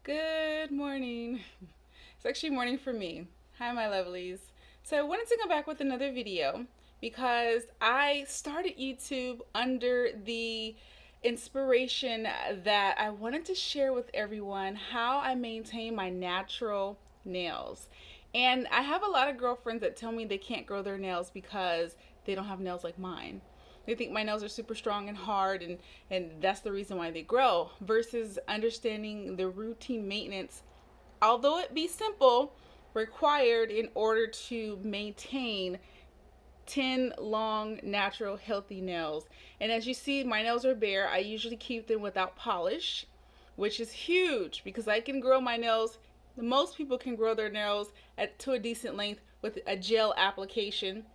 Good morning. It's actually morning for me. Hi, my lovelies. So I wanted to come back with another video because I started YouTube under the inspiration that I wanted to share with everyone how I maintain my natural nails. And I have a lot of girlfriends that tell me they can't grow their nails because they don't have nails like mine. They think my nails are super strong and hard, and that's the reason why they grow, versus understanding the routine maintenance, although it be simple, required in order to maintain 10 long, natural, healthy nails. And as you see, my nails are bare. I usually keep them without polish, which is huge because I can grow my nails. Most people can grow their nails to a decent length with a gel application,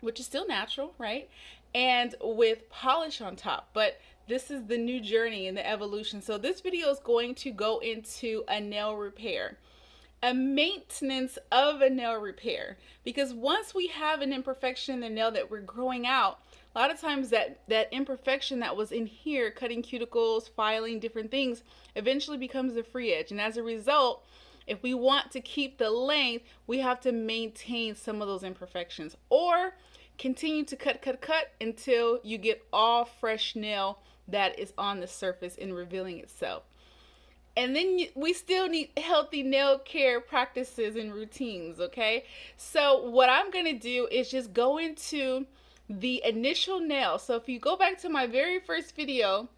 which is still natural, right? And with polish on top. But this is the new journey and the evolution. So this video is going to go into a nail repair, a maintenance of a nail repair. Because once we have an imperfection in the nail that we're growing out, a lot of times that imperfection that was in here, cutting cuticles, filing, different things, eventually becomes a free edge. And as a result, if we want to keep the length, we have to maintain some of those imperfections, or continue to cut until you get all fresh nail that is on the surface and revealing itself. And then we still need healthy nail care practices and routines, okay? So what I'm going to do is just go into the initial nail. So if you go back to my very first video,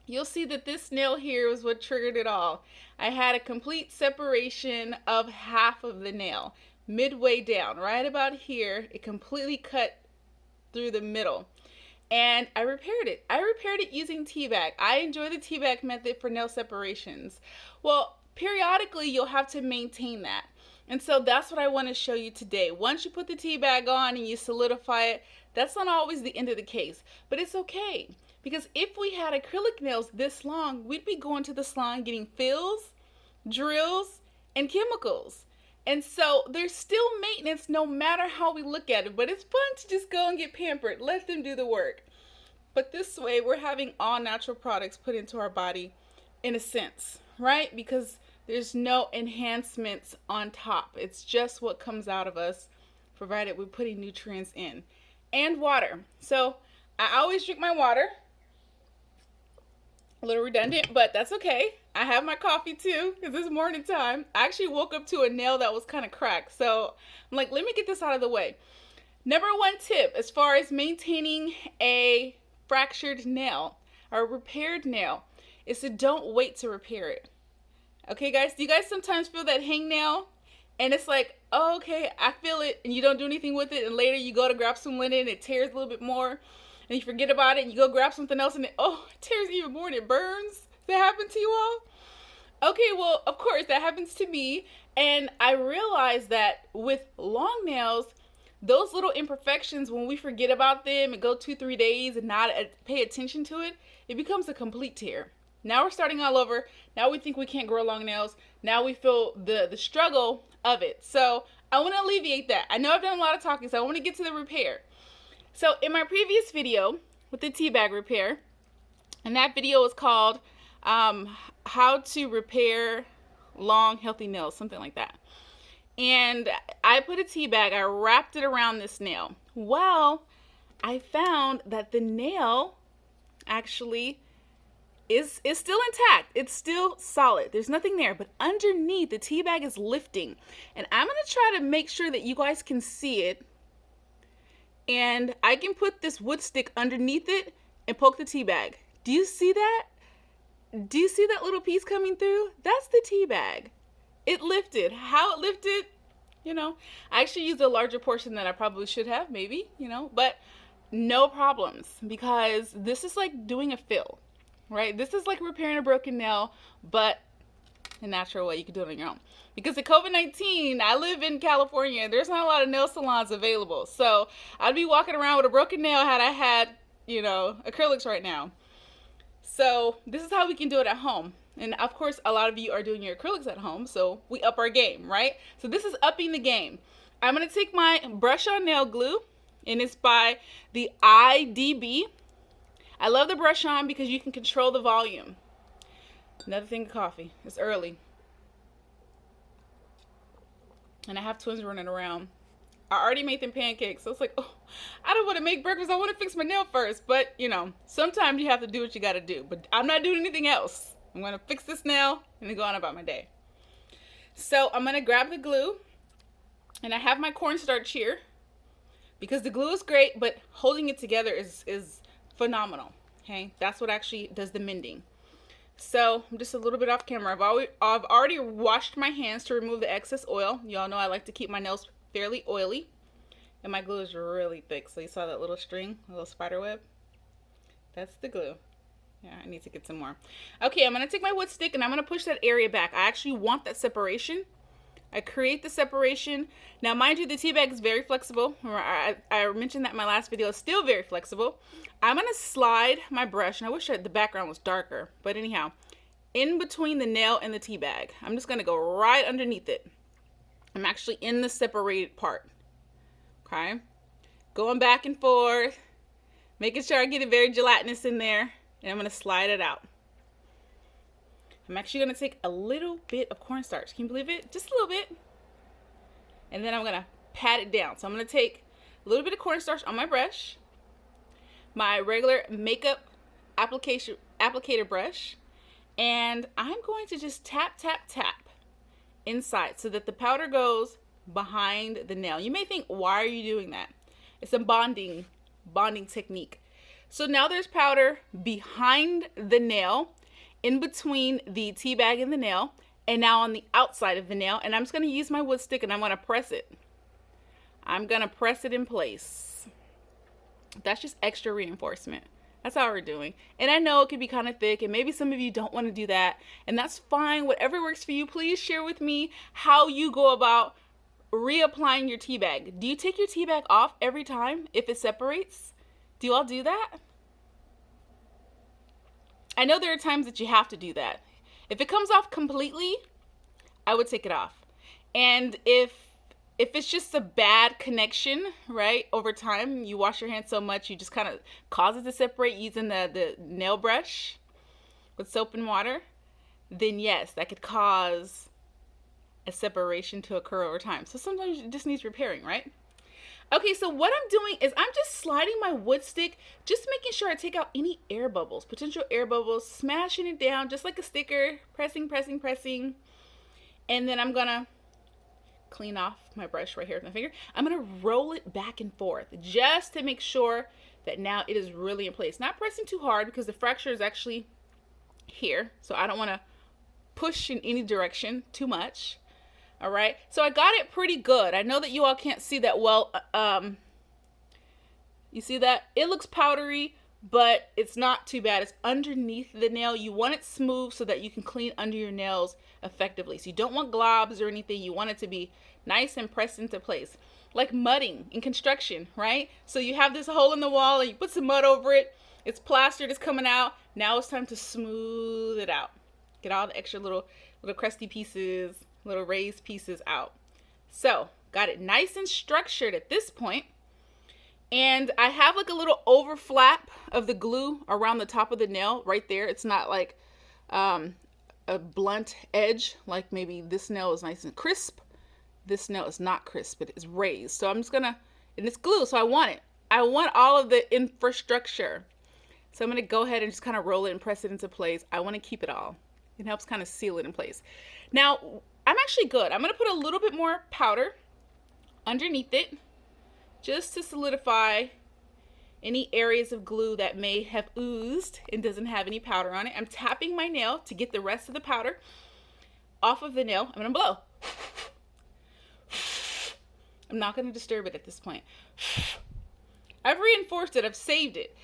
you'll see that this nail here was what triggered it all. I had a complete separation of half of the nail. Midway down, right about here, it completely cut through the middle. And I repaired it. I repaired it using T-bag. I enjoy the T-bag method for nail separations. Well, periodically you'll have to maintain that. And so that's what I want to show you today. Once you put the T-bag on and you solidify it, that's not always the end of the case. But it's okay. Because if we had acrylic nails this long, we'd be going to the salon getting fills, drills, and chemicals. And so there's still maintenance no matter how we look at it, but it's fun to just go and get pampered. Let them do the work. But this way, we're having all natural products put into our body in a sense, right? Because there's no enhancements on top. It's just what comes out of us, provided we're putting nutrients in. And water. So I always drink my water. A little redundant, but that's okay. I have my coffee too, because it's morning time. I actually woke up to a nail that was kind of cracked. So I'm like, let me get this out of the way. Number one tip, as far as maintaining a fractured nail or repaired nail, is to don't wait to repair it. Okay, guys, do you guys sometimes feel that hangnail? And it's like, oh, okay, I feel it, and you don't do anything with it, and later you go to grab some linen and it tears a little bit more, and you forget about it, and you go grab something else, and it tears even more, and it burns. Does that happen to you all? Okay, well, of course, that happens to me, and I realized that with long nails, those little imperfections, when we forget about them and go 2-3 days and not pay attention to it, it becomes a complete tear. Now we're starting all over. Now we think we can't grow long nails. Now we feel the struggle of it. So I want to alleviate that. I know I've done a lot of talking, so I want to get to the repair. So in my previous video with the T-bag repair, and that video was called how to repair long healthy nails, something like that. And I put a T-bag, I wrapped it around this nail. Well, I found that the nail actually is still intact. It's still solid. There's nothing there, but underneath the T-bag is lifting. And I'm going to try to make sure that you guys can see it. And I can put this wood stick underneath it and poke the T-bag. Do you see that? Do you see that little piece coming through? That's the T-bag. It lifted. How it lifted, I actually used a larger portion than I probably should have, maybe, but no problems, because this is like doing a fill, right? This is like repairing a broken nail, but a natural way. You can do it on your own. Because of COVID-19, I live in California. There's not a lot of nail salons available. So I'd be walking around with a broken nail had I had, acrylics right now. So this is how we can do it at home. And of course, a lot of you are doing your acrylics at home, so we up our game, right? So this is upping the game. I'm going to take my brush on nail glue, and it's by the IDB. I love the brush on because you can control the volume. Another thing of coffee. It's early. and I have twins running around. I already made them pancakes. So it's like, oh, I don't want to make breakfast. I want to fix my nail first. But, you know, sometimes you have to do what you got to do. But I'm not doing anything else. I'm going to fix this nail and then go on about my day. So I'm going to grab the glue. And I have my cornstarch here. Because the glue is great, but holding it together is phenomenal. Okay, that's what actually does the mending. So I'm just a little bit off camera. I've already washed my hands to remove the excess oil. Y'all know I like to keep my nails fairly oily, and my glue is really thick. So you saw that little string, a little spider web? That's the glue. Yeah, I need to get some more. Okay, I'm gonna take my wood stick and I'm gonna push that area back. I actually want that separation. I create the separation. Now, mind you, the tea bag is very flexible. I mentioned that in my last video. It's still very flexible. I'm gonna slide my brush, and I wish the background was darker, but anyhow, in between the nail and the tea bag, I'm just gonna go right underneath it. I'm actually in the separated part, okay? Going back and forth, making sure I get it very gelatinous in there, and I'm gonna slide it out. I'm actually gonna take a little bit of cornstarch. Can you believe it? Just a little bit. And then I'm gonna pat it down. So I'm gonna take a little bit of cornstarch on my brush, my regular makeup applicator brush, and I'm going to just tap, tap, tap inside so that the powder goes behind the nail. You may think, why are you doing that? It's a bonding technique. So now there's powder behind the nail, in between the tea bag and the nail, and now on the outside of the nail, and I'm just going to use my wood stick and I'm going to press it. I'm going to press it in place. That's just extra reinforcement. That's how we're doing. And I know it can be kind of thick, and maybe some of you don't want to do that, and that's fine. Whatever works for you, please share with me how you go about reapplying your tea bag. Do you take your tea bag off every time if it separates? Do you all do that? I know there are times that you have to do that. If it comes off completely, I would take it off. And if it's just a bad connection, right, over time, you wash your hands so much, you just kind of cause it to separate using the nail brush with soap and water, then yes, that could cause a separation to occur over time. So sometimes it just needs repairing, right? Okay, so what I'm doing is I'm just sliding my wood stick, just making sure I take out any air bubbles, potential air bubbles, smashing it down just like a sticker, pressing, pressing, pressing. And then I'm gonna clean off my brush right here with my finger. I'm gonna roll it back and forth just to make sure that now it is really in place. Not pressing too hard because the fracture is actually here, so I don't wanna push in any direction too much. All right, so I got it pretty good. I know that you all can't see that well. You see that? It looks powdery, but it's not too bad. It's underneath the nail. You want it smooth so that you can clean under your nails effectively. So you don't want globs or anything. You want it to be nice and pressed into place. Like mudding in construction, right? So you have this hole in the wall and you put some mud over it. It's plastered, it's coming out. Now it's time to smooth it out. Get all the extra little crusty pieces, little raised pieces out. So got it nice and structured at this point. And I have like a little overflap of the glue around the top of the nail right there. It's not like a blunt edge, like maybe this nail is nice and crisp. This nail is not crisp, it is raised. So I'm just gonna, and it's glue, so I want it. I want all of the infrastructure. So I'm gonna go ahead and just kind of roll it and press it into place. I wanna keep it all. It helps kind of seal it in place. Now, I'm actually good. I'm gonna put a little bit more powder underneath it just to solidify any areas of glue that may have oozed and doesn't have any powder on it. I'm tapping my nail to get the rest of the powder off of the nail. I'm gonna blow. I'm not gonna disturb it at this point. I've reinforced it, I've saved it.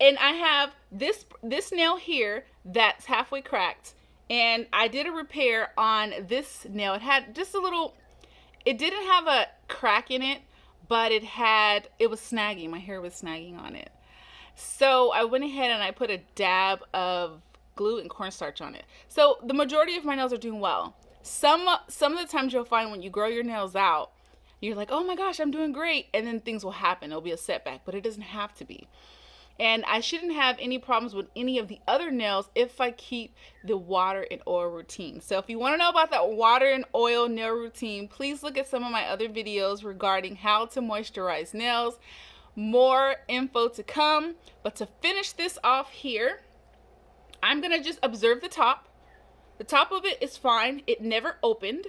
And I have this nail here that's halfway cracked. And I did a repair on this nail. It had just a little, it didn't have a crack in it, but it was snagging. My hair was snagging on it. So I went ahead and I put a dab of glue and cornstarch on it. So the majority of my nails are doing well. Some of the times you'll find when you grow your nails out, you're like, oh my gosh, I'm doing great. And then things will happen. It'll be a setback, but it doesn't have to be. And I shouldn't have any problems with any of the other nails if I keep the water and oil routine. So if you want to know about that water and oil nail routine, please look at some of my other videos regarding how to moisturize nails. More info to come. But to finish this off here, I'm going to just observe the top. The top of it is fine. It never opened.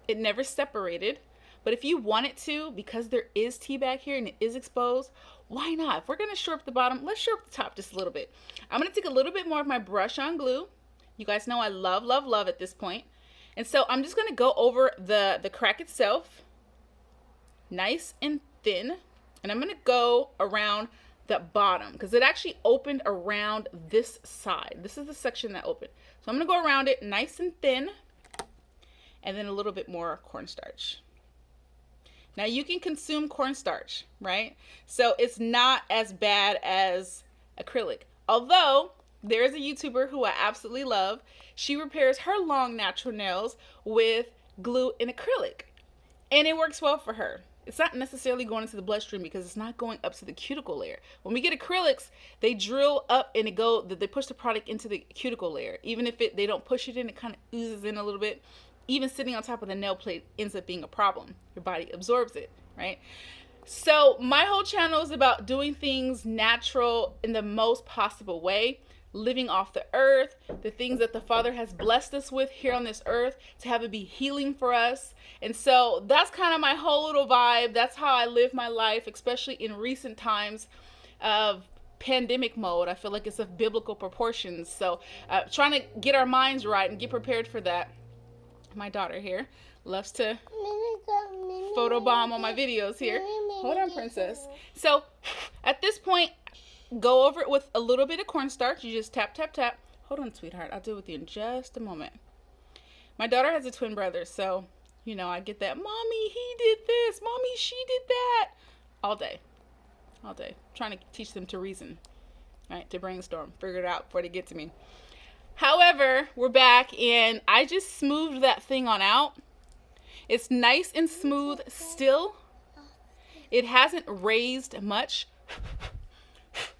It never separated. But if you want it to, because there is tea back here and it is exposed, why not? If we're going to shore up the bottom, let's shore up the top just a little bit. I'm going to take a little bit more of my brush on glue. You guys know I love, love, love at this point. And so I'm just going to go over the crack itself, nice and thin. And I'm going to go around the bottom because it actually opened around this side. This is the section that opened. So I'm going to go around it nice and thin, and then a little bit more cornstarch. Now you can consume cornstarch, right? So it's not as bad as acrylic. Although there is a YouTuber who I absolutely love. She repairs her long natural nails with glue and acrylic. And it works well for her. It's not necessarily going into the bloodstream because it's not going up to the cuticle layer. When we get acrylics, they drill up and they push the product into the cuticle layer. Even if they don't push it in, it kind of oozes in a little bit. Even sitting on top of the nail plate ends up being a problem. Your body absorbs it, right? So my whole channel is about doing things natural in the most possible way, living off the earth, the things that the Father has blessed us with here on this earth, to have it be healing for us. And so that's kind of my whole little vibe. That's how I live my life, especially in recent times of pandemic mode. I feel like it's of biblical proportions. So trying to get our minds right and get prepared for that. My daughter here loves to photobomb on my videos here. Hold on, princess. So at this point, go over it with a little bit of cornstarch. You just tap, tap, tap. Hold on, sweetheart. I'll do it with you in just a moment. My daughter has a twin brother, so, you know, I get that, Mommy, he did this. Mommy, she did that. All day. All day. Trying to teach them to reason, right? To brainstorm. Figure it out before they get to me. However, we're back, and I just smoothed that thing on out. It's nice and smooth still. It hasn't raised much.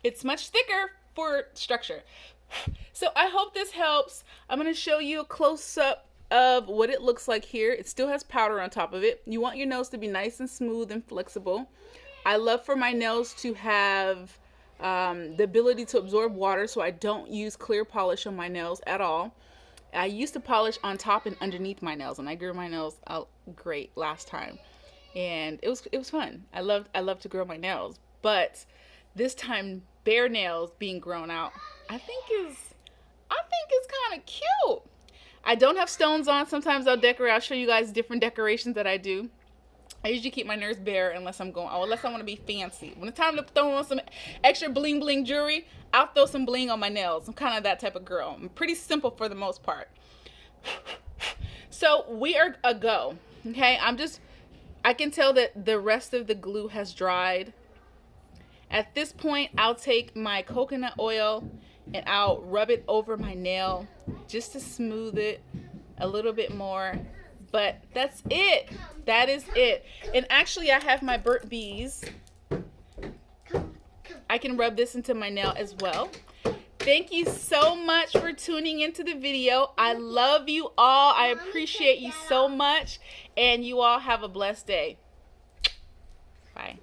It's much thicker for structure. So I hope this helps. I'm going to show you a close-up of what it looks like here. It still has powder on top of it. You want your nails to be nice and smooth and flexible. I love for my nails to have the ability to absorb water, so I don't use clear polish on my nails at all. I used to polish on top and underneath my nails, and I grew my nails out great last time, and it was fun. I love to grow my nails, but this time bare nails being grown out, I think is kind of cute. I don't have stones on. Sometimes I'll decorate. I'll show you guys different decorations that I do. I usually keep my nails bare unless I want to be fancy. When it's time to throw on some extra bling bling jewelry, I'll throw some bling on my nails. I'm kind of that type of girl. I'm pretty simple for the most part. So we are a go. Okay, I can tell that the rest of the glue has dried. At this point, I'll take my coconut oil and I'll rub it over my nail just to smooth it a little bit more. But that's it. That is it. And actually, I have my burnt bees. I can rub this into my nail as well. Thank you so much for tuning into the video. I love you all. I appreciate you so much. And you all have a blessed day. Bye.